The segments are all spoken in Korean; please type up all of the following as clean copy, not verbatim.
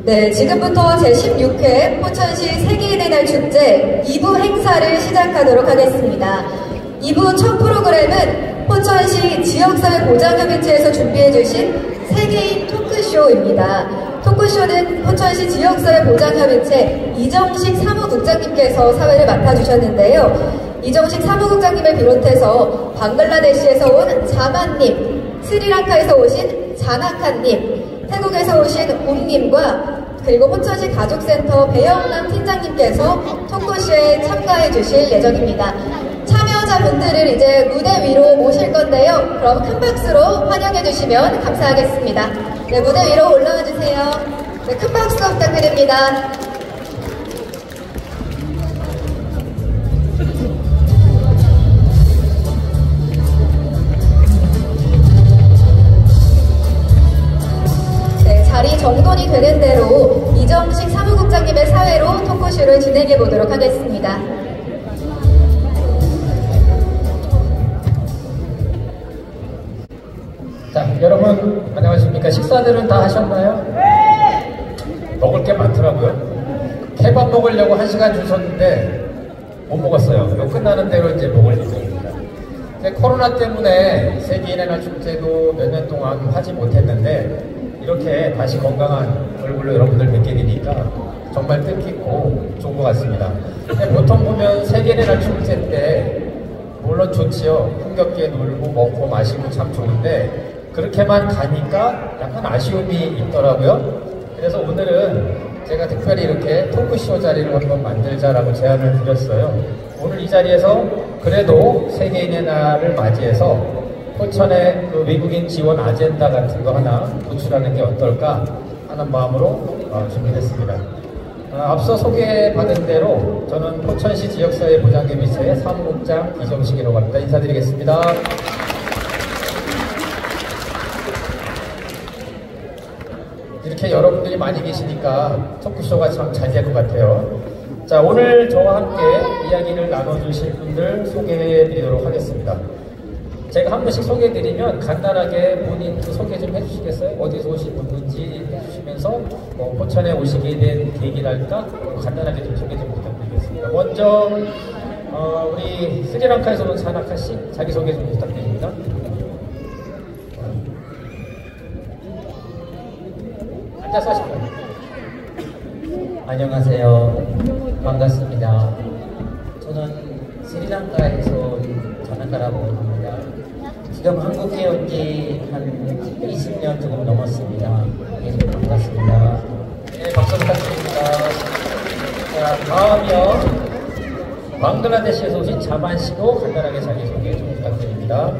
네, 지금부터 제16회 포천시 세계인의 날 축제 2부 행사를 시작하도록 하겠습니다. 2부 첫 프로그램은 포천시 지역사회 보장협의체에서 준비해주신 세계인 토크쇼입니다. 토크쇼는 포천시 지역사회 보장협의체 이정식 사무국장님께서 사회를 맡아주셨는데요. 이정식 사무국장님을 비롯해서 방글라데시에서 온 자만님, 스리랑카에서 오신 자나칸님, 태국에서 오신 옴님과 그리고 포천시 가족센터 배영남 팀장님께서 토크쇼에 참가해 주실 예정입니다. 참여자분들을 이제 무대 위로 모실 건데요. 그럼 큰 박수로 환영해 주시면 감사하겠습니다. 네, 무대 위로 올라와 주세요. 네, 큰 박수 부탁드립니다. 자리 정돈이 되는 대로 이정식 사무국장님의 사회로 토크쇼를 진행해 보도록 하겠습니다. 자, 여러분 안녕하십니까? 식사들은 다 하셨나요? 네! 먹을 게 많더라고요. 케밥 먹으려고 1시간 줄 섰는데 못 먹었어요. 이거 끝나는 대로 이제 먹을 예정입니다. 코로나 때문에 세계인의 날 축제도 몇 년 동안 하지 못했는데 이렇게 다시 건강한 얼굴로 여러분들 뵙게 되니까 정말 뜻깊고 좋은 것 같습니다. 보통 보면 세계인의 날 축제 때 물론 좋지요. 흥겹게 놀고 먹고 마시고 참 좋은데 그렇게만 가니까 약간 아쉬움이 있더라고요. 그래서 오늘은 제가 특별히 이렇게 토크쇼 자리를 한번 만들자라고 제안을 드렸어요. 오늘 이 자리에서 그래도 세계인의 날을 맞이해서 포천의 그 외국인 지원 아젠다 같은 거 하나 도출하는 게 어떨까 하는 마음으로 준비했습니다. 앞서 소개받은 대로 저는 포천시 지역사회 보장협의체의 사무국장 이정식이라고 합니다. 인사드리겠습니다. 이렇게 여러분들이 많이 계시니까 토크쇼가 참 잘 될 것 같아요. 자, 오늘 저와 함께 이야기를 나눠주실 분들 소개해드리도록 하겠습니다. 제가 한 분씩 소개해드리면 간단하게 본인 소개 좀 해주시겠어요? 어디서 오신 분인지 해주시면서 포천에 오시게 된 계기랄까? 간단하게 좀 소개 좀 부탁드리겠습니다. 먼저 우리 스리랑카에서 온 사나카 씨 자기소개 좀 부탁드립니다. 앉아서 하실까요? 안녕하세요. 반갑습니다. 저는 스리랑카에서 자나카라고 합니다. 지금 한국에 온 지 한 20년 조금 넘었습니다. 예, 반갑습니다. 네, 박수 부탁드립니다. 자, 다음이요. 방글라데시에서 오신 자만 씨도 간단하게 자기소개 좀 부탁드립니다.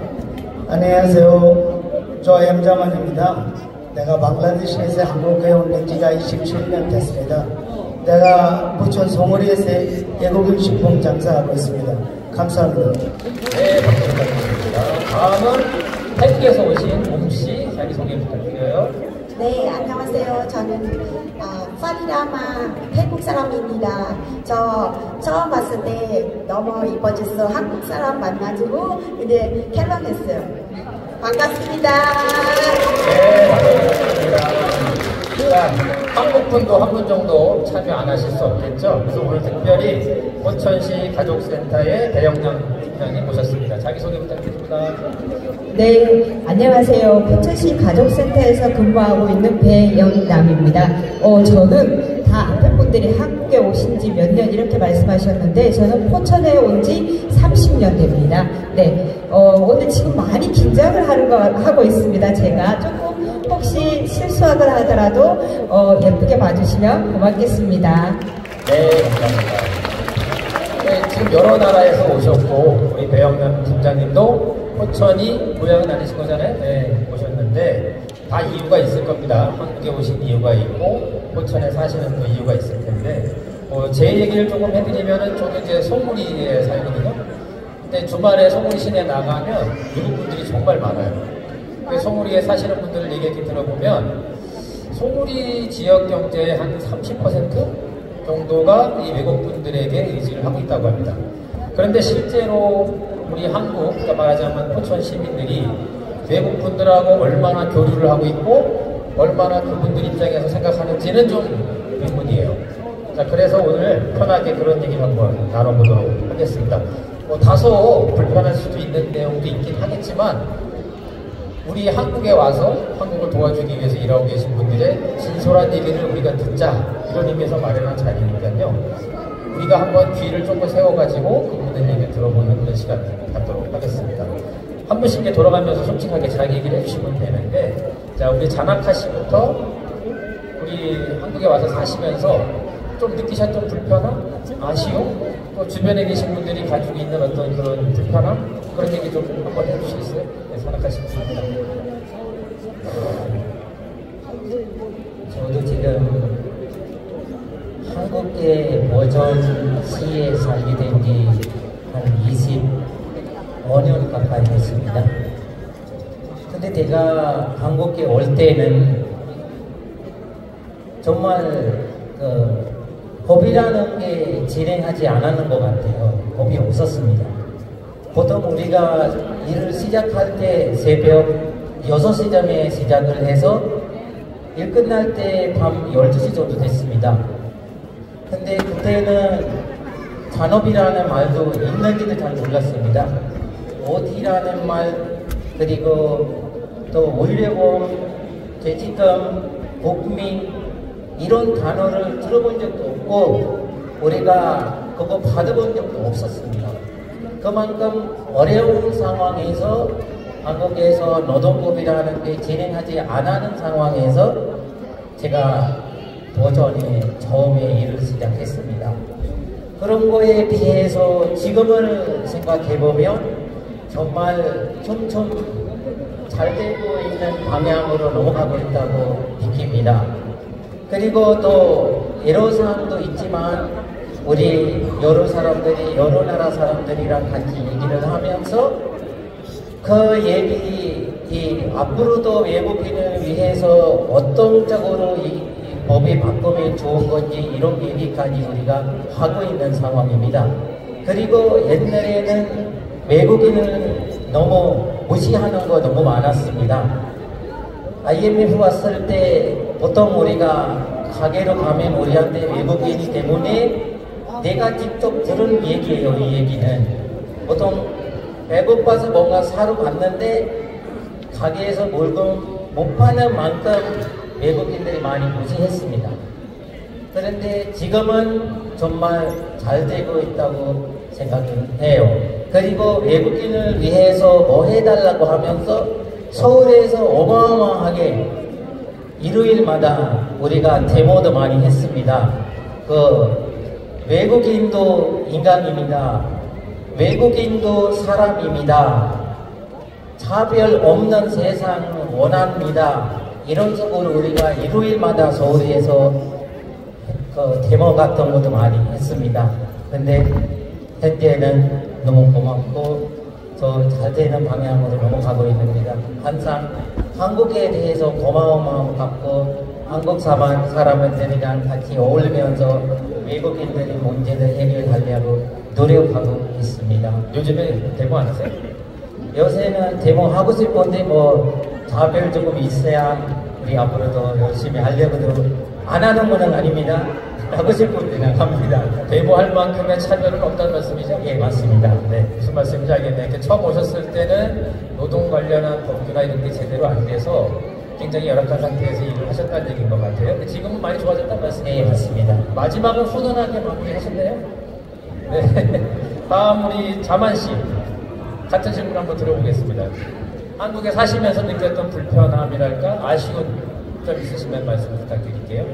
안녕하세요. 저 엠자만입니다. 내가 방글라데시에서 한국에 온 지가 27년 됐습니다. 내가 포천 송어리에서 외국인 식품 장사하고 있습니다. 감사합니다. 네, 박수 부탁드립니다. 다음은 태국에서 오신 옴씨 자기소개 부탁드려요. 네, 안녕하세요. 저는 파리라마 태국 사람입니다. 저 처음 봤을 때 너무 이뻐져서 한국 사람 만나지고 이제 결혼했어요. 반갑습니다. 네, 반갑습니다. 한국 분도 한 분 정도 참여 안 하실 수 없겠죠? 그래서 오늘 특별히 포천시 가족센터의 배영남 팀장님 모셨습니다. 자기소개 부탁드립니다. 네, 안녕하세요. 포천시 가족센터에서 근무하고 있는 배영남입니다. 저는 다 앞에 분들이 한국에 오신 지 몇 년 이렇게 말씀하셨는데 저는 포천에 온 지 30년 됩니다. 네, 오늘 지금 많이 긴장을 하고 있습니다. 제가 조금 혹시 실수를 하더라도 예쁘게 봐주시면 고맙겠습니다. 네, 감사합니다. 네, 지금 여러 나라에서 오셨고 우리 배영남 팀장님도 포천이 고향은 아니신 거잖아요. 네, 오셨는데 다 이유가 있을 겁니다. 한국에 오신 이유가 있고 포천에 사시는 또 이유가 있을 텐데 제 얘기를 조금 해드리면은 저는 이제 송무리에 살거든요. 근데 주말에 송무리 시내 나가면 외국 분들이 정말 많아요. 송무리에 사시는 분들 얘기 이렇게 들어보면 송무리 지역 경제의 한 30% 정도가 이 외국 분들에게 의지를 하고 있다고 합니다. 그런데 실제로 우리 한국, 그러니까 말하자면 포천 시민들이 외국 분들하고 얼마나 교류를 하고 있고 얼마나 그분들 입장에서 생각하는지는 좀 의문이에요. 자, 그래서 오늘 편하게 그런 얘기를 한번 나눠보도록 하겠습니다. 다소 불편할 수도 있는 내용도 있긴 하겠지만 우리 한국에 와서 한국을 도와주기 위해서 일하고 계신 분들의 진솔한 얘기를 우리가 듣자, 이런 의미에서 마련한 자리니까요. 우리가 한번 귀를 조금 세워가지고 그분들 얘기를 들어보는 그런 시간을 갖도록 하겠습니다. 한 분씩 이제 돌아가면서 솔직하게 자기 얘기를 해주시면 되는데, 자, 우리 자나카 씨부터 우리 한국에 와서 사시면서 좀 느끼셨던 불편함, 아쉬움, 또 주변에 계신 분들이 가지고 있는 어떤 그런 불편함, 그런 얘기 좀 한번 해주시겠어요? 네, 자나카 씨. 저도 지금 한국계 버전시에 살게 된 지 한 25년 가까이 됐습니다. 근데 제가 한국에 올 때는 정말 법이라는 게 진행하지 않았는 것 같아요. 법이 없었습니다. 보통 우리가 일을 시작할 때 새벽 6시쯤에 시작을 해서 일 끝날 때 밤 12시 정도 됐습니다. 근데 그때는 잔업이라는 말도 있는지도 잘 몰랐습니다. OT라는 말, 그리고 또 의료보험, 퇴직금, 복민, 이런 단어를 들어본 적도 없고 우리가 그거 받아본 적도 없었습니다. 그만큼 어려운 상황에서 한국에서 노동법이라는 게 진행하지 않는 상황에서 제가 도전에 처음에 일을 시작했습니다. 그런 거에 비해서 지금을 생각해보면 정말 점점 잘 되고 있는 방향으로 넘어가고 있다고 느낍니다. 그리고 또 애로사항도 있지만 우리 여러 사람들이 여러 나라 사람들이랑 같이 얘기를 하면서 그 얘기 앞으로도 외국인을 위해서 어떤 쪽으로 이 법이 바꾸면 좋은 건지 이런 얘기까지 우리가 하고 있는 상황입니다. 그리고 옛날에는 외국인을 너무 무시하는 거 너무 많았습니다. IMF 왔을 때 보통 우리가 가게로 가면 우리한테 외국인이기 때문에 내가 직접 들은 얘기예요. 이 얘기는 보통 배고파서 뭔가 사러 갔는데 가게에서 물건 못 파는 만큼 외국인들이 많이 무시했습니다. 그런데 지금은 정말 잘 되고 있다고 생각해요. 그리고 외국인을 위해서 뭐 해달라고 하면서 서울에서 어마어마하게 일요일마다 우리가 데모도 많이 했습니다. 외국인도 인간입니다. 외국인도 사람입니다. 차별 없는 세상을 원합니다. 이런 식으로 우리가 일요일마다 서울에서 데모 같은 것도 많이 했습니다. 근데 현재는 너무 고맙고 더 잘 되는 방향으로 넘어가고 있습니다. 항상 한국에 대해서 고마운 마음 갖고 한국 사람들이랑 같이 어울리면서 외국인들의 문제를 해결하려고 노력하고 있습니다. 요즘에 데모 안 하세요? 요새는 데모 하고 싶은데 뭐 차별 조금 있어야 우리 앞으로도 열심히 하려고도 안 하는 건 아닙니다. 하고 싶은 데는 합니다. 데모할 만큼의 차별은 없다는 말씀이죠? 예, 맞습니다. 네. 무슨 말씀인지 알겠네요. 처음 오셨을 때는 노동 관련한 법규나 이런 게 제대로 안 돼서 굉장히 열악한 상태에서 일을 하셨다는 얘기인 것 같아요. 근데 지금은 많이 좋아졌다는 말씀이에요? 네, 맞습니다. 마지막은 훈훈하게 마무리하셨네요? 네. 다음 우리 자만 씨. 같은 질문 한번 들어보겠습니다. 한국에 사시면서 느꼈던 불편함이랄까 아쉬운 점 있으시면 말씀 부탁드릴게요.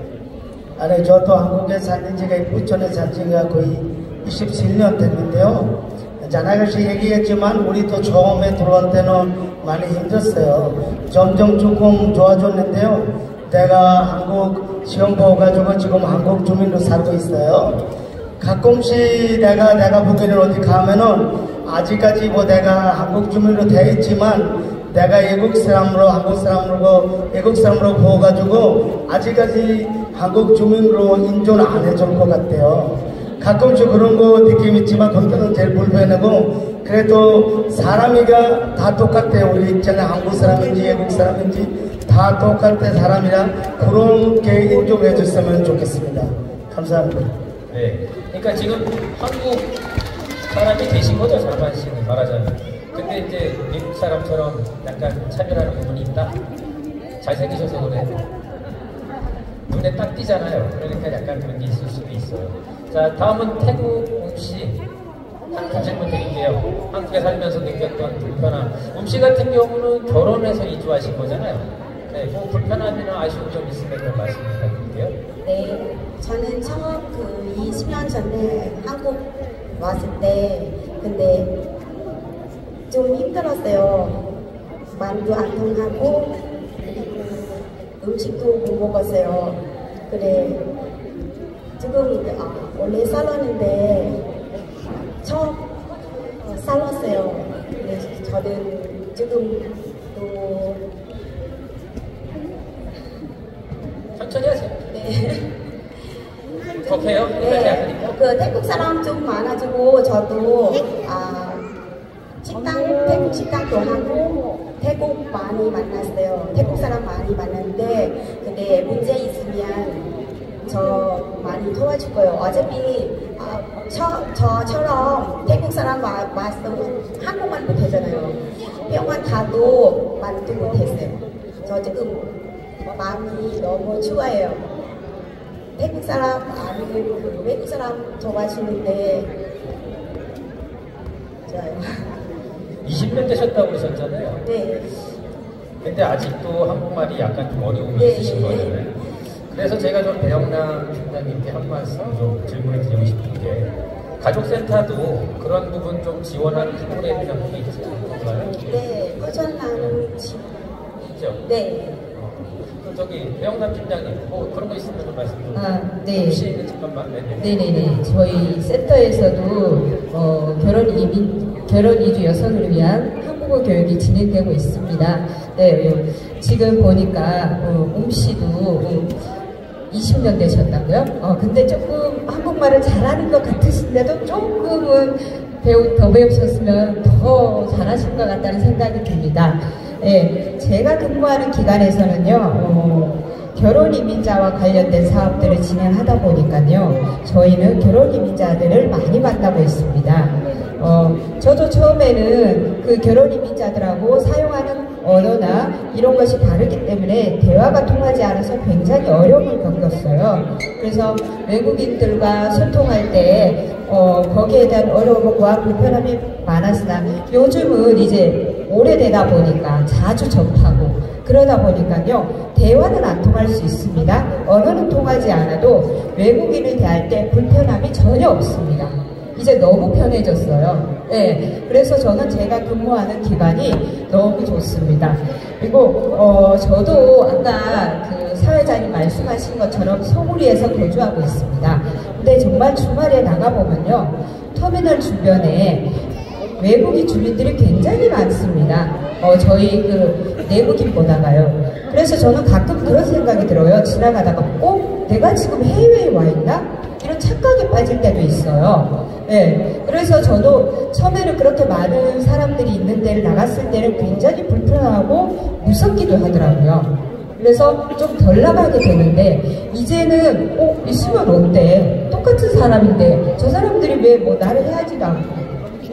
아니, 저도 한국에 사는 지가 부천에 산 지가 거의 27년 됐는데요. 자나카씨 얘기했지만 우리도 처음에 들어올 때는 많이 힘들었어요. 점점 조금 좋아졌는데요. 내가 한국 시험 보고가지고 지금 한국 주민으로 살고 있어요. 가끔씩 내가 보기에는 어디 가면은 아직까지 뭐 내가 한국 주민으로 되어 있지만 내가 외국 사람으로 외국 사람으로 보가지고 아직까지 한국 주민으로 인정 안 해줄 것 같아요. 가끔씩 그런 거 느낌 있지만 그때는 제일 불편하고 그래도 사람이가 다 똑같아요. 우리 있잖아요. 한국 사람인지 외국 사람인지 다 똑같은 사람이라 그렇게 인정해 줬으면 좋겠습니다. 감사합니다. 네. 그러니까 지금 한국 사람이 되신 거죠, 자만 씨는 말하자면. 근데 이제 미국 사람처럼 약간 차별하는 부분이 있다. 잘생기셔서 그래. 눈에 딱 띄잖아요. 그러니까 약간 그런 게 있을 수도 있어요. 자, 다음은 태국 씨. 한 질문 드릴게요. 한국에 살면서 느꼈던 불편함. 씨 같은 경우는 결혼해서 이주하신 거잖아요. 네, 뭐 불편함이나 아쉬운 점 있으면 좀 말씀 부탁드릴게요. 네, 저는 처음 그 20년 전에 한국 왔을 때 근데 좀 힘들었어요. 말도 안 통하고 그리고 음식도 못 먹었어요. 그래 지금 원래 살았는데 처음 살았어요. 그래서 저는 지금 또 천천히 하세요. 네. 덕해요? 네. 그 태국 사람 좀 많아지고 저도 태국 식당도 하고 태국 많이 만났어요. 태국 사람 많이 만났는데 근데 문제 있으면 저 많이 도와줄 거예요. 어차피 저처럼 태국 사람 왔으면 한국말 못하잖아요. 병원 가도 말도 못했어요. 저 지금 마음이 너무 좋아요. 태국 사람 아니면 그 외국 사람 도와주는데 좋아요. 20년 되셨다고 그러셨잖아요. 네. 근데 아직도 한국말이 약간 좀 어려움이 네. 있으신 거잖아요. 그래서 제가 좀 배영남 팀장님께 한 말씀 좀 질문을 드리고 싶은 게 가족센터도 그런 부분 좀 지원하는 프로그램이나 게 있지 않을까요? 네. 포천나는 있죠? 네. 저기 배영남 팀장님 뭐 그런 거 있으면 좀 말씀 좀. 네. 혹시 잠깐만. 네네네. 저희 센터에서도 결혼 이주 여성을 위한 한국어 교육이 진행되고 있습니다. 네. 지금 보니까 씨도 20년 되셨다고요? 근데 조금 한국말을 잘하는 것 같으신데도 조금은 더 배우셨으면 더 잘하실 것 같다는 생각이 듭니다. 네, 제가 근무하는 기관에서는요, 결혼 이민자와 관련된 사업들을 진행하다 보니까요, 저희는 결혼 이민자들을 많이 만나고 있습니다. 저도 처음에는 그 결혼 이민자들하고 사용하는 언어나 이런 것이 다르기 때문에 대화가 통하지 않아서 굉장히 어려움을 겪었어요. 그래서 외국인들과 소통할 때 거기에 대한 어려움과 불편함이 많았으나 요즘은 이제 오래되다 보니까 자주 접하고 그러다 보니까요 대화는 안 통할 수 있습니다. 언어는 통하지 않아도 외국인을 대할 때 불편함이 전혀 없습니다. 이제 너무 편해졌어요. 네, 그래서 저는 제가 근무하는 기관이 너무 좋습니다. 그리고 저도 아까 그 사회자님 말씀하신 것처럼 서울에서 거주하고 있습니다. 근데 정말 주말에 나가보면요 터미널 주변에 외국인 주민들이 굉장히 많습니다. 저희 그 내국인보다가요. 그래서 저는 가끔 그런 생각이 들어요. 지나가다가 내가 지금 해외에 와 있나? 이런 착각에 빠질 때도 있어요. 네, 그래서 저도 처음에는 그렇게 많은 사람들이 있는 데를 나갔을 때는 굉장히 불편하고 무섭기도 하더라고요. 그래서 좀 덜 나가게 되는데 이제는 있으면 어때? 똑같은 사람인데 저 사람들이 왜 뭐 나를 해야지도 않고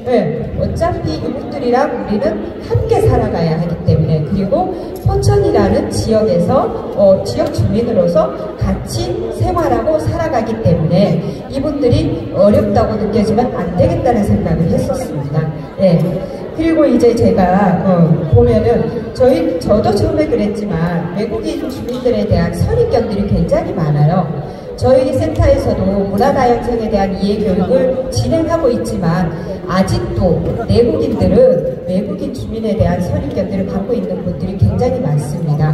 네, 어차피 이분들이랑 우리는 함께 살아가야 하기 때문에 그리고 포천이라는 지역에서 지역 주민으로서 같이 생활하고 살아가기 때문에 이분들이 어렵다고 느껴지면 안 되겠다는 생각을 했었습니다. 네. 그리고 이제 제가 보면은 저도 처음에 그랬지만 외국인 주민들에 대한 선입견들이 굉장히 많아요. 저희 센터에서도 문화다양성에 대한 이해교육을 진행하고 있지만 아직도 내국인들은 외국인 주민에 대한 선입견들을 갖고 있는 분들이 굉장히 많습니다.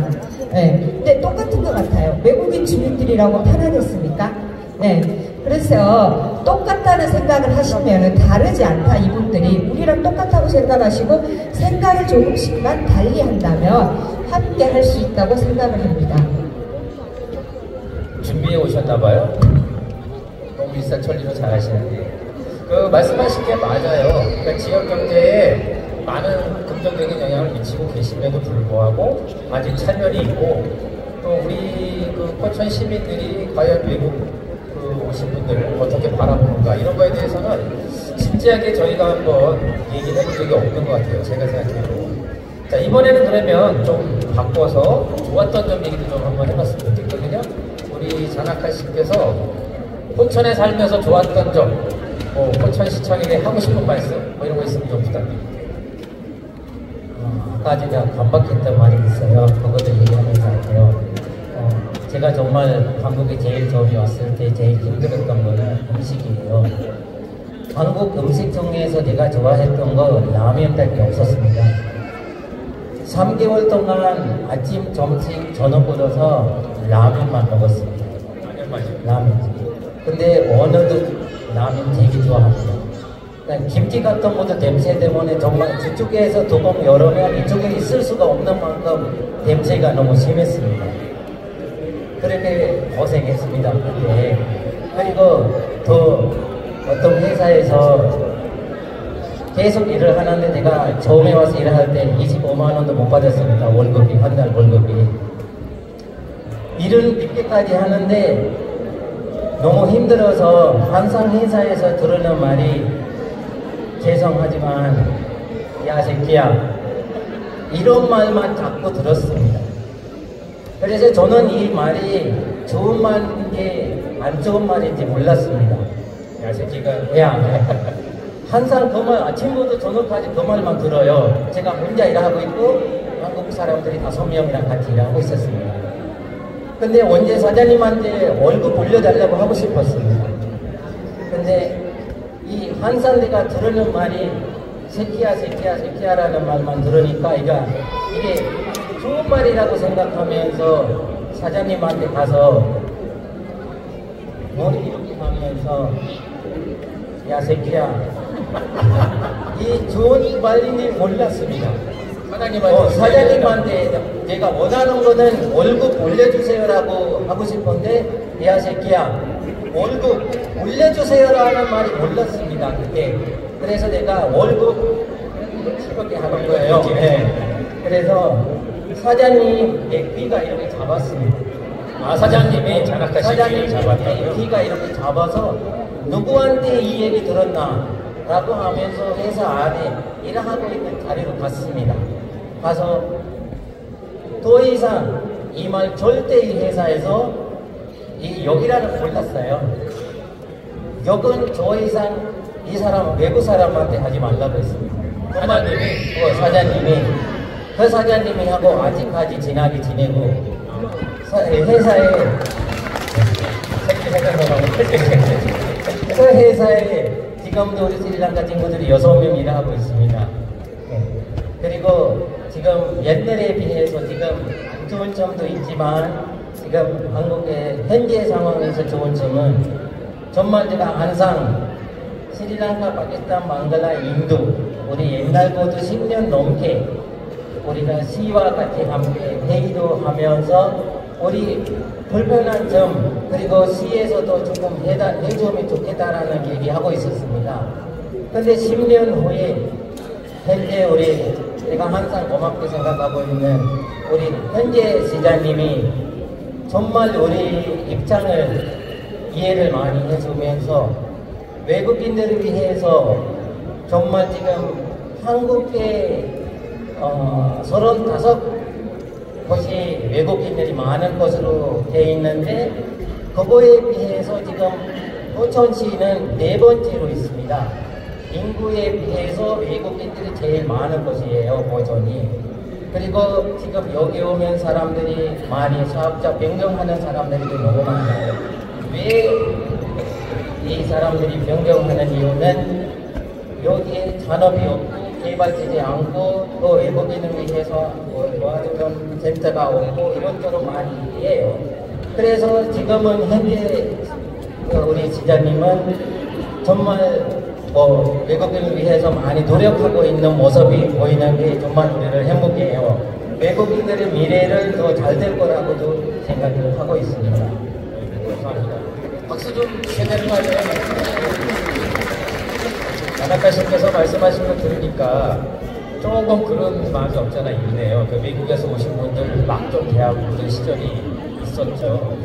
네, 근데 똑같은 것 같아요. 외국인 주민들이라고 편안했습니까? 네, 그래서 똑같다는 생각을 하시면 다르지 않다 이분들이 우리랑 똑같다고 생각하시고 생각을 조금씩만 달리 한다면 함께 할 수 있다고 생각을 합니다. 준비해 오셨나봐요. 너무 일사천리로 잘하시는데 말씀하신 게 맞아요. 그러니까 지역 경제에 많은 긍정적인 영향을 미치고 계심에도 불구하고 아직 차별이 있고 또 우리 포천 시민들이 과연 외국 오신 분들을 어떻게 바라보는가 이런 거에 대해서는 진지하게 저희가 한번 얘기를 해본 적이 없는 것 같아요. 제가 생각해도. 자, 이번에는 그러면 좀 바꿔서 좋았던 점 얘기도 좀 한번 해봤으면 좋겠거든요. 우리 장학한 씨께서 포천에 살면서 좋았던 점, 포천시청에게 하고 싶은 말씀 이런 거 있으면 좀 부탁드립니다. 아까 제가 반박했던 말이 있어요. 그것도 얘기하면서 할게요. 제가 정말 한국에 제일 처음에 왔을 때 제일 힘들었던 거는 음식이에요. 한국 음식 중에서 제가 좋아했던 거 라면밖에 없었습니다. 3개월 동안 아침, 점심, 저녁 걸어서 라면만 먹었습니다. 라면. 근데 어느덧 라면 되게 좋아합니다. 김치 같은 것도 냄새 때문에 정말 저쪽에서 뚜껑 열으면 이쪽에 있을 수가 없는 만큼 냄새가 너무 심했습니다. 그렇게 고생했습니다. 그때. 그리고 또 어떤 회사에서 계속 일을 하는데 제가 처음에 와서 일을 할 때 25만 원도 못 받았습니다. 월급이, 한 달 월급이. 일은 늦게까지 하는데 너무 힘들어서 항상 회사에서 들으는 말이 죄송하지만 야 새끼야 이런 말만 자꾸 들었습니다. 그래서 저는 이 말이 좋은 말인지 안 좋은 말인지 몰랐습니다. 야 새끼가 항상 그 말 아침부터 저녁까지 그 말만 들어요. 제가 혼자 일하고 있고 한국 사람들이 5명이랑 같이 일하고 있었습니다. 근데 언제 사장님한테 월급 올려달라고 하고 싶었습니다. 근데 이 항상 내가 들으는 말이 새끼야 새끼야 새끼야라는 말만 들으니까 이게 좋은 말이라고 생각하면서 사장님한테 가서 머리 이렇게 하면서 야 새끼야 이 좋은 말인지 몰랐습니다. 사장님한테 제가 원하는 거는 월급 올려주세요라고 하고 싶은데 야 새끼야 월급 올려주세요라는 말이 몰랐습니다. 그때. 그래서 내가 월급 이렇게 하는 거예요. 네. 그래서 사장님의 귀가 이렇게 잡았습니다. 사장님이 장학한 씨를 잡았다고요? 귀가 이렇게 잡아서 누구한테 이 얘기 들었나 라고 하면서 회사 안에 일하고 있는 자리로 갔습니다. 가서 더 이상 이 말 절대 이 회사에서 여기라는 몰랐어요. 여긴 더 이상 이 사람 외국 사람한테 하지 말라고 했습니다. 사장님이 그 사장님이 하고 아직까지 친하게 지내고 회사에 그 회사에 지금도 우리 스리랑카 친구들이 6명 일하고 있습니다. 그리고 지금 옛날에 비해서 지금 안 좋은 점도 있지만 지금 한국의 현재 상황에서 좋은 점은 정말 제가 항상 스리랑카, 파키스탄, 망갈라, 인도 우리 옛날부터 10년 넘게 우리가 시와 같이 함께 회의도 하면서 우리 불편한 점 그리고 시에서도 조금 해주면 좋겠다라는 얘기하고 있었습니다. 근데 10년 후에 현재 제가 항상 고맙게 생각하고 있는 우리 현재 시장님이 정말 우리 입장을 이해를 많이 해주면서 외국인들을 위해서 정말 지금 한국에 35곳이 외국인들이 많은 곳으로 되어 있는데 그거에 비해서 지금 포천시는 4번째로 있습니다. 인구에 비해서 외국인들이 제일 많은 곳이에요, 포천이. 그리고 지금 여기 오면 사람들이 많이 사업자 변경하는 사람들이 너무 많아요. 왜 이 사람들이 변경하는 이유는 여기에 산업이 없고 개발되지 않고 또 외국인을 위해서 도와주는 센터가 없고 이런저런 많이 해요. 그래서 지금은 현재 우리 지자님은 정말 외국인을 위해서 많이 노력하고 있는 모습이 보이는 게 정말 우리를 행복해요. 외국인들의 미래를 더 잘 될 거라고도 생각을 하고 있습니다. 박수 좀 주셔야 되는 거 아니에요? 야나카 씨께서 말씀하신 거 들으니까 조금 그런 마음이 없잖아 있네요. 그 미국에서 오신 분들 막 좀 대하고 시절이 있었죠.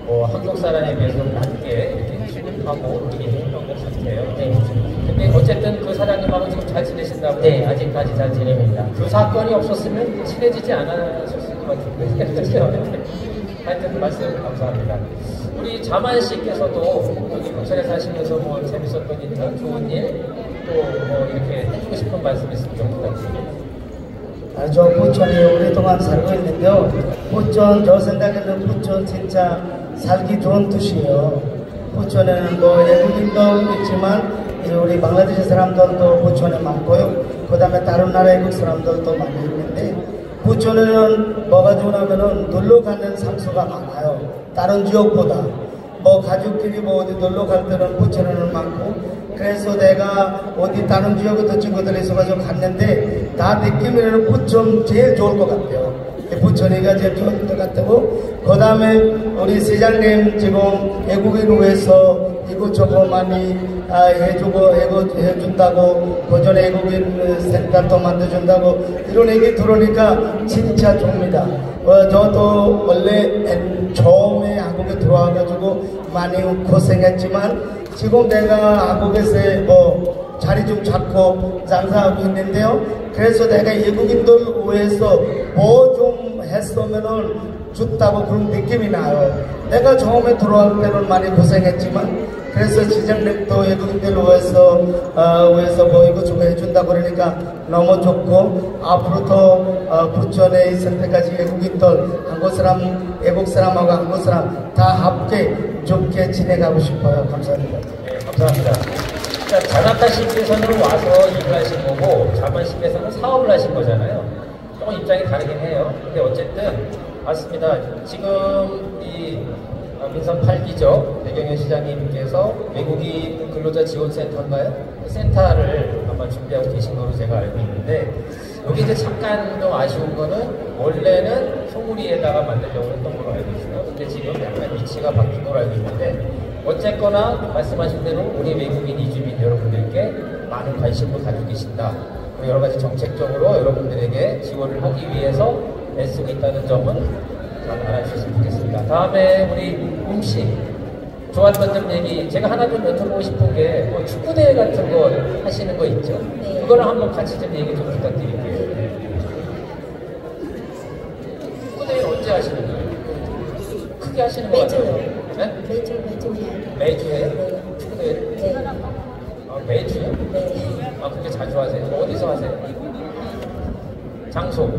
뭐 한국 사람에 비해서 낮게 이렇게 취급하고 이렇게 했던 것 같아요. 네. 근데 어쨌든 그 사장님하고 지금 잘 지내신다고? 네, 아직까지 잘 지냅니다. 그 사건이 없었으면 친해지지 않았을 것 같은데. 그렇죠? 하여튼 말씀 감사합니다. 우리 자만 씨께서도 여기 부천에 사시면서 뭐 재밌었던 일이나 좋은 일, 또 뭐 이렇게 해주고 싶은 말씀 있으면 좀 부탁드립니다. 저 부천에 오랫동안 살고 있는데요. 부천, 저 생각에는 부천 진짜 살기 좋은 도시예요. 부천에는 뭐 외국인도 있지만 이제 우리 방글라데시 사람들도 부천에 많고요. 그 다음에 다른 나라 외국 사람들도 많이 있는데 부천에는 뭐가 좋으냐면은 놀러 가는 장소가 많아요. 다른 지역보다. 뭐 가족끼리 뭐 어디 놀러 갈 때는 부천에는 많고 그래서 내가 어디 다른 지역에도 친구들이 있어가지고 갔는데 다 느낌으로는 부천 제일 좋을 것 같아요. 부천이가 제일 좋을 것 같고 그 다음에 우리 시장님 지금 외국인 위해서 이것저것 많이 해준다고 그전에 외국인 센터도 만들어준다고 이런 얘기 들으니까 진짜 좋습니다. 저도 원래 처음에 한국에 들어와가지고 많이 고생했지만 지금 내가 한국에서 뭐 자리 좀 잡고 장사하고 있는데요. 그래서 내가 외국인들 위해서 뭐 좀 했으면은 좋다고 그런 느낌이 나요. 내가 처음에 들어올 때는 많이 고생했지만 그래서 시장님도 외국인들 위해서 뭐 이것저것 해준다고 그러니까 너무 좋고 앞으로도 부천에 있을 때까지 외국인들 외국 사람하고 한국 사람 다 함께 좋게 지내가고 싶어요. 감사합니다. 네, 감사합니다. 자, 자나카 씨께서는 와서 일을 하신 거고 자만 씨께서는 사업을 하신 거잖아요. 조금 입장이 다르긴 해요. 근데 어쨌든 맞습니다. 지금 이 민선 8기죠. 배경현 시장님께서 외국인 근로자 지원센터인가요? 그 센터를 아마 준비하고 계신 걸로 제가 알고 있는데 여기 이제 잠깐 좀 아쉬운 거는 원래는 송우리에다가 만들려고 했던 걸로 알고 있어요. 근데 지금 약간 위치가 바뀐 걸로 알고 있는데 어쨌거나 말씀하신 대로 우리 외국인 이주민 여러분들께 많은 관심을 가지고 계신다. 여러 가지 정책적으로 여러분들에게 지원을 하기 위해서 애쓰고 있다는 점은 잘 알아주셨으면 좋겠습니다. 다음에 우리 웅씨 좋았던 점 얘기 제가 하나 좀 여쭤보고 싶은 게 뭐 축구대회 같은 거 하시는 거 있죠? 네. 그거랑 한번 같이 좀 얘기 좀 부탁드릴게요. 축구대회 언제 하시는 거예요? 크게 하시는 거 같아요. 네? 매주 해요. 매주 해요? 네. 축구대회? 네. 아, 매주요? 네. 아, 그렇게 자주 하세요? 어디서 하세요? 장소?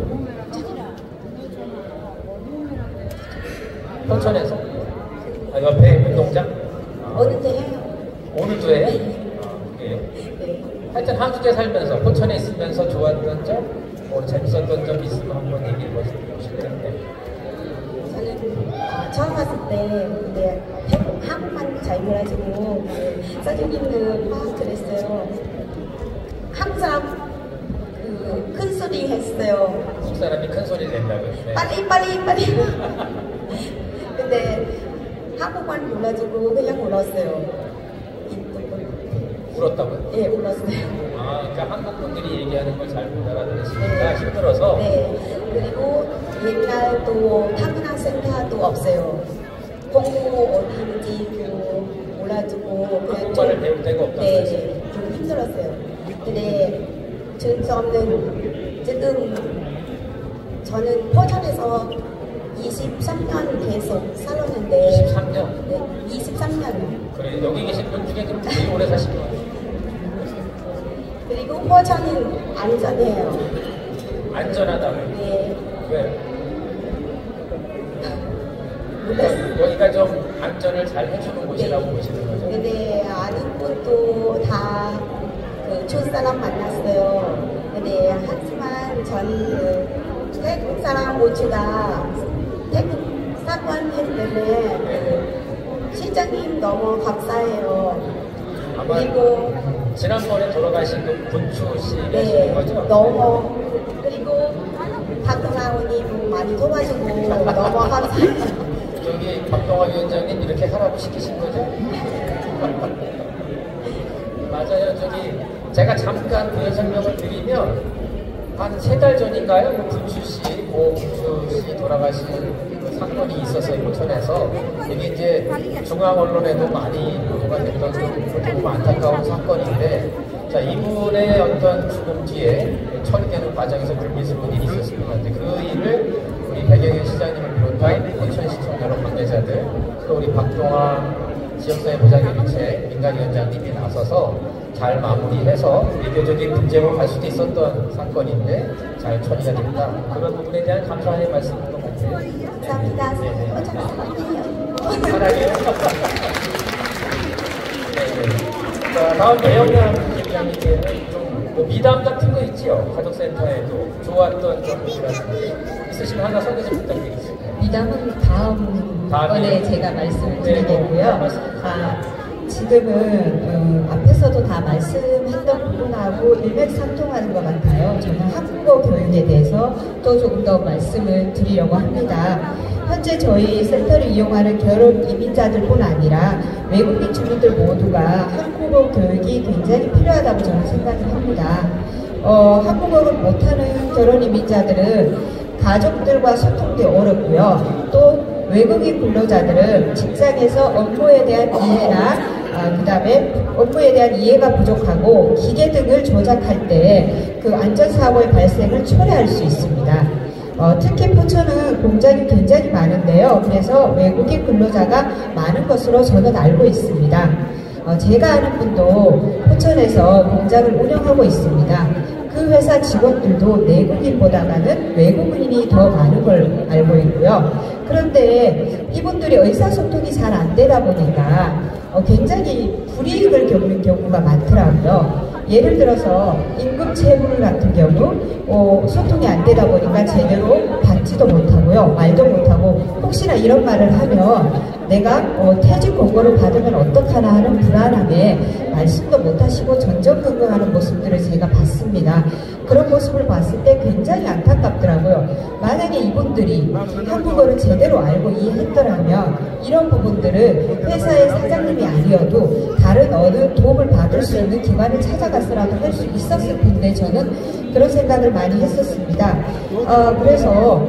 포천에서? 아, 옆에 운동장? 아, 어느 때 해요? 오늘도 해요? 네. 아, 그래요? 네. 하여튼 한국에 살면서, 포천에 있으면서 좋았던 점, 뭐 재밌었던 점 있으면 한번 얘기해 보실래요? 네. 저는 처음 왔을 때 근데 한국만 잘 몰라지고 사장님들 막 그랬어요. 항상 큰 소리 했어요. 한국 사람이 큰 소리 낸다고요? 네. 빨리. 근데 한국만 몰라지고 그냥 울었어요. 울었다고요? 예, 울었어요. 아, 그러니까 한국 분들이 얘기하는 걸 잘 못 알아들으시니까 힘들어서? 네. 그리고 옛날도 타문학 센터도 없어요. 공부 어디인지도 몰라주고 한국말을 배울 데가 없다는 네, 거지? 좀 힘들었어요. 근데 지금 저는 포천에서 23년 계속 살았는데 23년? 네, 23년. 그래, 여기 계신 분 중에 좀 제일 오래 사신 것 같아요. 그리고 포천은 안전해요. 안전하다고? 네. 왜? 몰랐어요. 여기가 좀 안전을 잘 해주는 곳이라고 보시는 거죠? 근데 아는 분도 다 그 사람 만났어요. 근데 하지만 저는 태국 사람 모두가 태국 사건 때문에 시장님 너무 감사해요. 아마 그리고 지난번에 돌아가신 그 군추 씨 네, 계시는 거죠? 너무 그리고 박근하우님 많이 도와주고 너무 감사해요. 저기 박동화 위원장님 이렇게 하라고 시키신 거죠? 맞아요. 제가 잠깐 부연 설명을 드리면 한 3달 전인가요? 군수 씨 돌아가신 그 사건이 있었어요. 포천에서. 이게 이제 중앙 언론에도 많이 보도가 됐던 어떻게 보면 안타까운 사건인데, 자, 이분의 어떤 죽음 뒤에 처리되는 과정에서 불미스러운 일이 있었습니다. 근데 그 일을 우리 백영현 시장님을 비롯한 포천시청 여러 관계자들, 또 우리 박동환 지역사회 보장협의체 민간위원장님이 나서서 잘 마무리해서 외교적인 분쟁으로 갈 수도 있었던 사건인데 잘 처리가 됐다. 그런 부분에 대한 감사의 말씀인 것 같아요. 감사합니다. 사랑해요. 자, 다음 배영남 팀장님께는 좀 미담 같은 거 있지요? 가족센터에도 좋았던 점 있으시면 하나 소개 좀 부탁드리겠습니다. 미담은 다음번에 제가 말씀을 드리겠고요. 지금은 앞에서도 다 말씀했던 부분하고 일맥상통하는 것 같아요. 저는 한국어 교육에 대해서 또 조금 더 말씀을 드리려고 합니다. 현재 저희 센터를 이용하는 결혼 이민자들뿐 아니라 외국인 주민들 모두가 한국어 교육이 굉장히 필요하다고 저는 생각을 합니다. 한국어를 못하는 결혼 이민자들은 가족들과 소통도 어렵고요. 또 외국인 근로자들은 직장에서 업무에 대한 이해나 그 다음에 업무에 대한 이해가 부족하고 기계 등을 조작할 때 그 안전사고의 발생을 초래할 수 있습니다. 특히 포천은 공장이 굉장히 많은데요. 그래서 외국인 근로자가 많은 것으로 저는 알고 있습니다. 제가 아는 분도 포천에서 공장을 운영하고 있습니다. 그 회사 직원들도 내국인보다는 외국인이 더 많은 걸 알고 있고요. 그런데 이분들이 의사소통이 잘 안 되다 보니까 굉장히 불이익을 겪는 경우가 많더라고요. 예를 들어서 임금 체불 같은 경우 소통이 안 되다 보니까 제대로 받지도 못하고요. 말도 못하고 혹시나 이런 말을 하면 내가 퇴직 권고를 받으면 어떡하나 하는 불안함에 말씀도 못하시고 전전긍긍하는 모습들을 제가 봤습니다. 그런 모습을 봤을 때 굉장히 안타깝더라고요. 만약에 이분들이 한국어를 제대로 알고 이해했더라면 이런 부분들을 회사의 사장님이 아니어도 다른 어느 도움을 받을 수 있는 기관을 찾아가서라도 할 수 있었을 텐데 저는 그런 생각을 많이 했었습니다. 그래서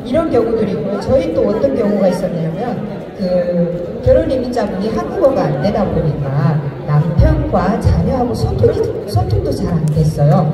이런 경우들이 있고요. 저희 또 어떤 경우가 있었냐면 그 결혼 이민자분이 한국어가 안 되다 보니까 남편과 자녀하고 소통도 잘 안 됐어요.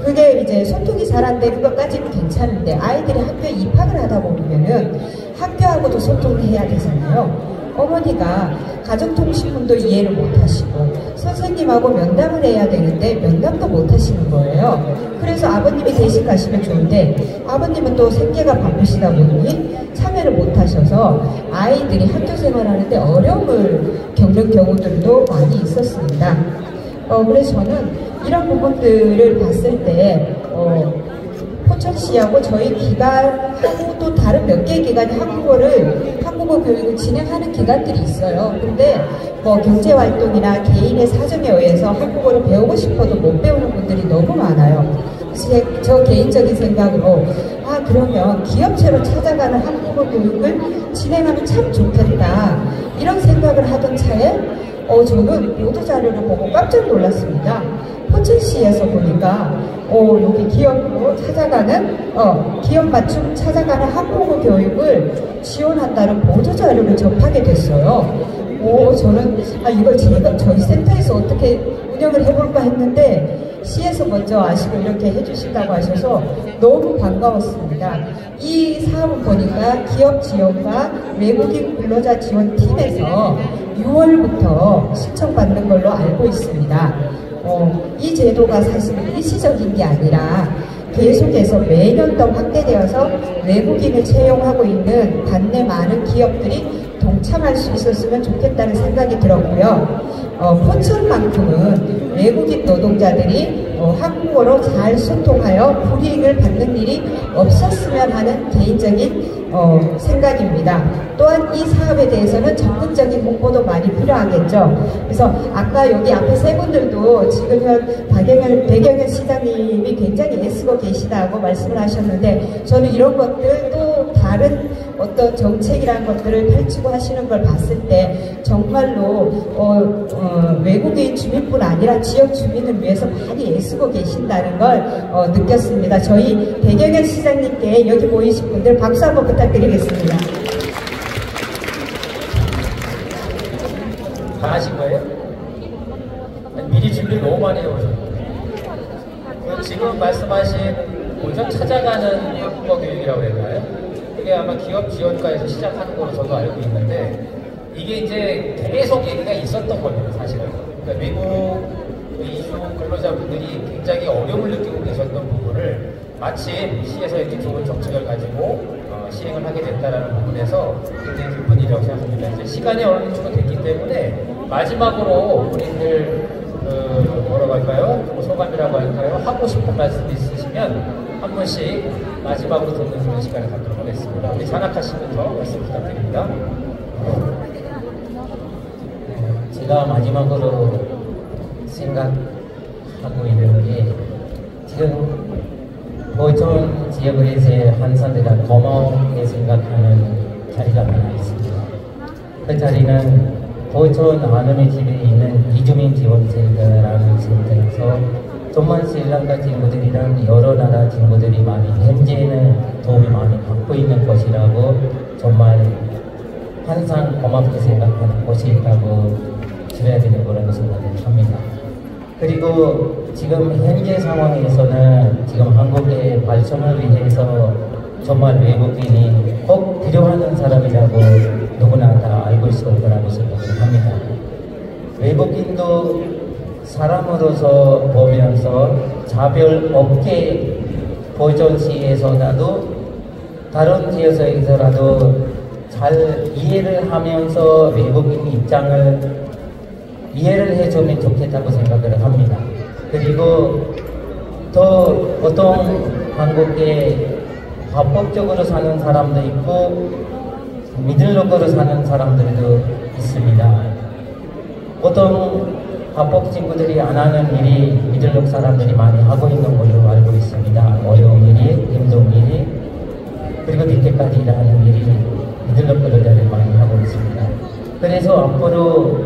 그게 이제 소통이 잘 안 되는 것까지는 괜찮은데 아이들이 학교에 입학을 하다 보면은 학교하고도 소통을 해야 되잖아요. 어머니가 가정통신문도 이해를 못하시고 선생님하고 면담을 해야 되는데 면담도 못하시는 거예요. 그래서 아버님이 대신 가시면 좋은데 아버님은 또 생계가 바쁘시다 보니 참여를 못하셔서 아이들이 학교 생활하는데 어려움을 겪는 경우들도 많이 있었습니다. 그래서 저는 이런 부분들을 봤을 때 포천시하고 저희 기관하고 또 다른 몇 개의 기관이 한국어 교육을 진행하는 기관들이 있어요. 근데 뭐 경제활동이나 개인의 사정에 의해서 한국어를 배우고 싶어도 못 배우는 분들이 너무 많아요. 그래서 저 개인적인 생각으로 그러면 기업체로 찾아가는 한국어 교육을 진행하면 참 좋겠다 이런 생각을 하던 차에 저는 보도자료를 보고 깜짝 놀랐습니다. 포천시에서 보니까 여기 기업으로 찾아가는 기업 맞춤 찾아가는 한국어 교육을 지원한다는 보도자료를 접하게 됐어요. 저는 이걸 저희 센터에서 어떻게 운영을 해볼까 했는데 시에서 먼저 아시고 이렇게 해주신다고 하셔서 너무 반가웠습니다. 이 사업을 보니까 기업 지원과 외국인 근로자 지원팀에서 6월부터 신청받는 걸로 알고 있습니다. 이 제도가 사실 일시적인 게 아니라 계속해서 매년 더 확대되어서 외국인을 채용하고 있는 반내 많은 기업들이 동참할 수 있었으면 좋겠다는 생각이 들었고요. 포천만큼은 외국인 노동자들이 한국어로 잘 소통하여 불이익을 받는 일이 없었으면 하는 개인적인 생각입니다. 또한 이 사업에 대해서는 적극적인 홍보도 많이 필요하겠죠. 그래서 아까 여기 앞에 세 분들도 지금 배경현 시장님이 굉장히 애쓰고 계시다고 말씀을 하셨는데 저는 이런 것들도 다 다른 어떤 정책이라는 것들을 펼치고 하시는 걸 봤을 때 정말로 외국인 주민뿐 아니라 지역 주민을 위해서 많이 애쓰고 계신다는 걸 느꼈습니다. 저희 배경현 시장님께 여기 모이신 분들 박수 한번 부탁드리겠습니다. 다 하신 거예요? 아니, 미리 준비를 너무 많이 해오셨어요. 지금 말씀하신 오전 찾아가는 한국어 교육이라고 했나요? 그게 아마 기업 지원과에서 시작하는 걸로 저도 알고 있는데 이게 이제 계속 얘기가 있었던 겁니다, 사실은. 그러니까 외국 이주 근로자분들이 굉장히 어려움을 느끼고 계셨던 부분을 마침 시에서 이렇게 좋은 정책을 가지고 시행을 하게 됐다라는 부분에서 굉장히 기쁜 일이라고 생각합니다. 이제 시간이 어느 정도 됐기 때문에 마지막으로 우리들 뭐라고 할까요? 소감이라고 할까요? 하고 싶은 말씀 있으시면 한 분씩 마지막으로 듣는 시간을 갖도록 하겠습니다. 우리 자나카 씨부터 말씀 부탁드립니다. 제가 마지막으로 생각하고 있는 게 지금 보존 지역에서 한산대가 고마움에 생각하는 자리가 하나 있습니다. 그 자리는 보존 아누미 집에 있는 이주민 지원센터라는 센터에서 정말 스리랑카 친구들이랑 여러 나라 친구들이 많이 현재는 도움이 많이 받고 있는 것이라고 정말 항상 고맙게 생각하는 곳이 있다고 드려야 되는 거라고 생각을 합니다. 그리고 지금 현재 상황에서는 지금 한국의 발전을 위해서 정말 외국인이 꼭 필요한 사람이라고 누구나 다 알고 있을 거라고 생각을 합니다. 외국인도 사람으로서 보면서 차별 없게 보존시에서라도 다른 지역에서라도 잘 이해를 하면서 외국인 입장을 이해를 해주면 좋겠다고 생각을 합니다. 그리고 또 보통 한국에 합법적으로 사는 사람도 있고 미들록으로 사는 사람들도 있습니다. 보통 합법 친구들이 안 하는 일이 미들록 사람들이 많이 하고 있는 걸로 알고 있습니다. 어려운 일이, 힘든 일이, 그리고 늦게까지 일하는 일이 미들록 근로자들이 많이 하고 있습니다. 그래서 앞으로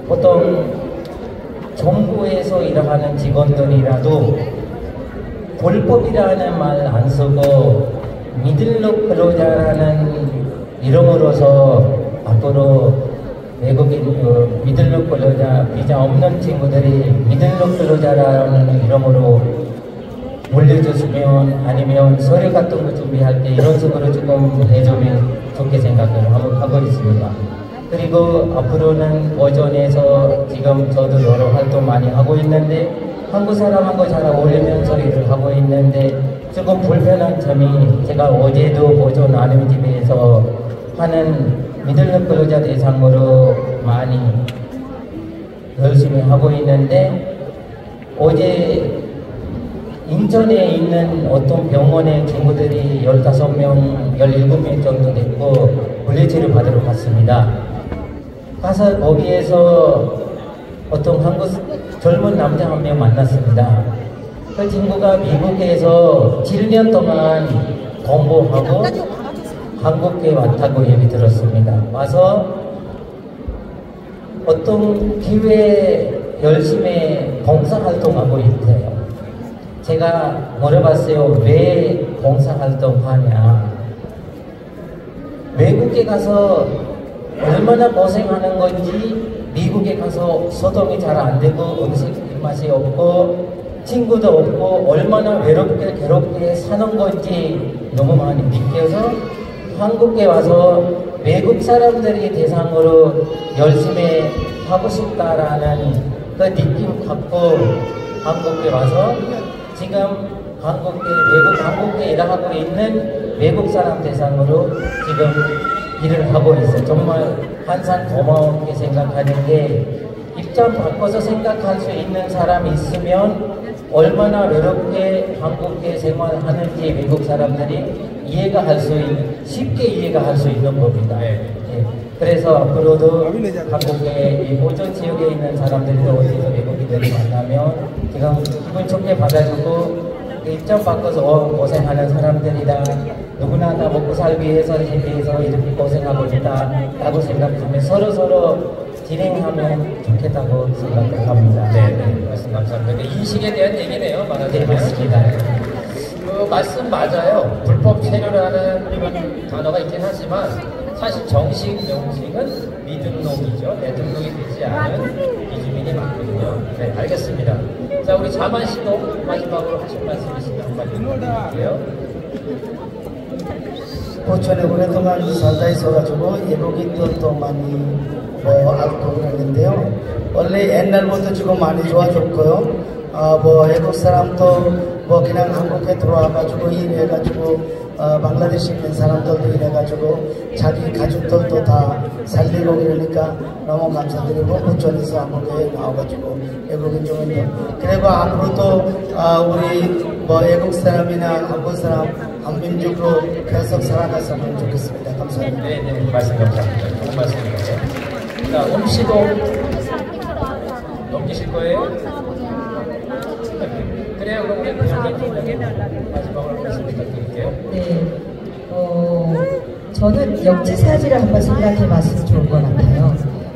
보통 정부에서 일하는 직원들이라도 불법이라는 말 안 쓰고 미들록 근로자라는 이름으로서 앞으로 외국인 미들록 근로자 비자 없는 친구들이 미들록 근로자라는 이름으로 물려줬으면 아니면 서류 같은 거 준비할 때 이런 식으로 조금 해주면 좋게 생각을 하고 있습니다. 그리고 앞으로는 보존에서 지금 저도 여러 활동 많이 하고 있는데 한국 사람하고 잘 어울리면서 일을 하고 있는데 조금 불편한 점이 제가 어제도 보존 아누미 집에서 하는 미들록 근로자 대상으로 많이 열심히 하고 있는데 어제 인천에 있는 어떤 병원의 친구들이 15명, 17명 정도 됐고 물리치료 받으러 갔습니다. 가서 거기에서 어떤 한국 젊은 남자 한 명 만났습니다. 그 친구가 미국에서 7년 동안 공부하고 한국에 왔다고 얘기 들었습니다. 와서 어떤 기회에 열심히 봉사활동하고 있대요. 제가 물어봤어요. 왜 봉사활동하냐. 외국에 가서 얼마나 고생하는 건지 미국에 가서 소통이 잘 안 되고 음식 입맛이 없고 친구도 없고 얼마나 외롭게 괴롭게 사는 건지 너무 많이 느껴서 한국에 와서 외국 사람들이 대상으로 열심히 하고 싶다라는 그 느낌 갖고 한국에 와서 지금 한국에 일하고 있는 외국 사람 대상으로 지금 일을 하고 있어요. 정말 항상 고마운게 생각하는 게 입장 바꿔서 생각할 수 있는 사람이 있으면 얼마나 외롭게 한국에 생활하는지 외국 사람들이 쉽게 이해가 할 수 있는 겁니다. 네. 그래서 앞으로도 한국의 이 보존 지역에 있는 사람들도 어디서 외국인들이 만나면 지금 기분 좋게 받아주고 입장 바꿔서 고생하는 사람들이다. 누구나 다 먹고 살기 위해서 이렇게 고생하고 있다라고 생각하면 서로 진행하면 좋겠다고 생각을 합니다. 네, 말씀 감사합니다. 인식에 대한 얘기네요, 말하자면. 네, 맞습니다. 그 말씀 맞아요. 불법 체류라는 이런 단어가 있긴 하지만 사실 정식 명칭은 미등록이죠. 내 등록이 되지 않은 이주민이 맞거든요. 네, 알겠습니다. 자, 우리 자만 씨도 마지막으로 하실 말씀 있으면 한번 드릴게요. 포천에 오랫동안 살다 있어가지고 외국인들도 많이 알고 그러는데요. 원래 옛날부터 지금 많이 좋아졌고요. 외국 사람도 그냥 한국에 들어와가지고 일해가지고 방글라데시 있는 사람들도 일해가지고 자기 가족들도 다 살리고 그러니까 너무 감사드리고 포천에서 한국에 나와가지고 외국인 주민들 그리고 앞으로도 우리 외국 사람이나 한국 사람 한민족으로 계속 살아갔으면 좋겠습니다. 감사합니다. 네, 말씀 감사합니다. 좋은 말씀이네요. 자, 씨도 넘기실 거예요? 그래요. 그럼 우리 부장님 마지막으로 말씀 부탁드릴게요. 네, 저는 역지사지를 한번 생각해 봤으면 좋을 것 같아요.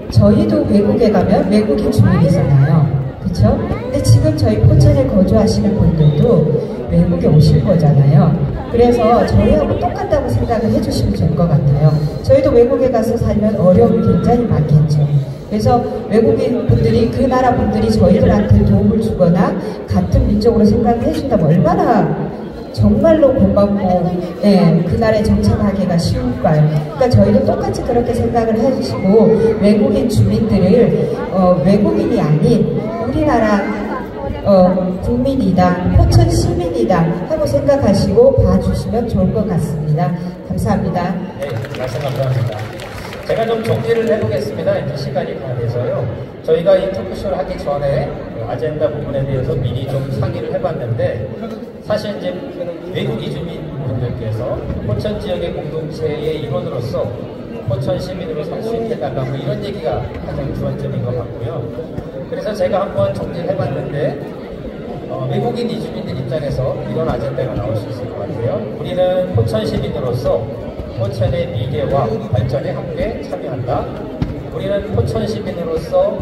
저희도 외국에 가면 외국인 주민이잖아요. 그쵸? 근데 지금 저희 포천에 거주하시는 분들도 외국에 오실 거잖아요. 그래서 저희하고 똑같다고 생각을 해주시면 좋을 것 같아요. 저희도 외국에 가서 살면 어려움이 굉장히 많겠죠. 그래서 외국인 분들이 그 나라 분들이 저희들한테 도움을 주거나 같은 민족으로 생각을 해준다면 얼마나 정말로 고맙고 그 나라에 정착하기가 쉬울까요? 그러니까 저희도 똑같이 그렇게 생각을 해주시고 외국인 주민들을 외국인이 아닌 우리나라 국민이다, 포천 시민이다 하고 생각하시고 봐주시면 좋을 것 같습니다. 감사합니다. 네, 말씀 감사합니다. 제가 좀 정리를 해보겠습니다. 이제 시간이 다 돼서요. 저희가 이 토크쇼를 하기 전에 아젠다 부분에 대해서 미리 좀 상의를 해봤는데 사실 이제 외국 이주민 분들께서 포천 지역의 공동체의 일원으로서 포천 시민으로 살 수 있게 해달라 뭐 이런 얘기가 가장 주안점인 것 같고요. 그래서 제가 한번 정리를 해봤는데 외국인 이주민들 입장에서 이런 아젠다가 나올 수 있을 것 같아요. 우리는 포천 시민으로서 포천의 미래와 발전에 함께 참여한다. 우리는 포천 시민으로서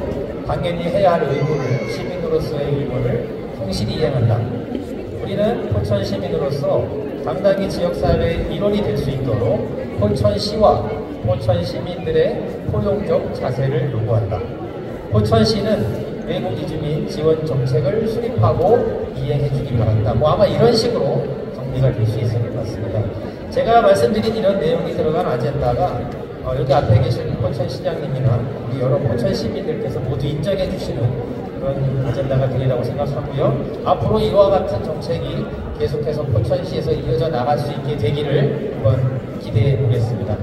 당연히 해야 할 의무를 시민으로서의 의무를 성실히 이행한다. 우리는 포천 시민으로서 당당히 지역사회의 일원이 될 수 있도록 포천시와 포천 시민들의 포용적 자세를 요구한다. 포천시는 외국 이주민 지원 정책을 수립하고 이행해 주기 바란다. 아마 이런 식으로 정리가 될 수 있을 것 같습니다. 제가 말씀드린 이런 내용이 들어간 아젠다가 여기 앞에 계신 포천시장님이나 우리 여러 포천 시민들께서 모두 인정해 주시는 그런 아젠다가 되리라고 생각하고요. 앞으로 이와 같은 정책이 계속해서 포천시에서 이어져 나갈 수 있게 되기를 한번 기대해 보겠습니다.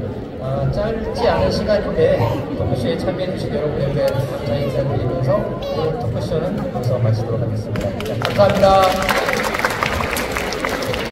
짧지 않은 시간인데 토크쇼에 참여해 주신 여러분에게 감사 인사드리면서 토크쇼는 여기서 마치도록 하겠습니다. 감사합니다.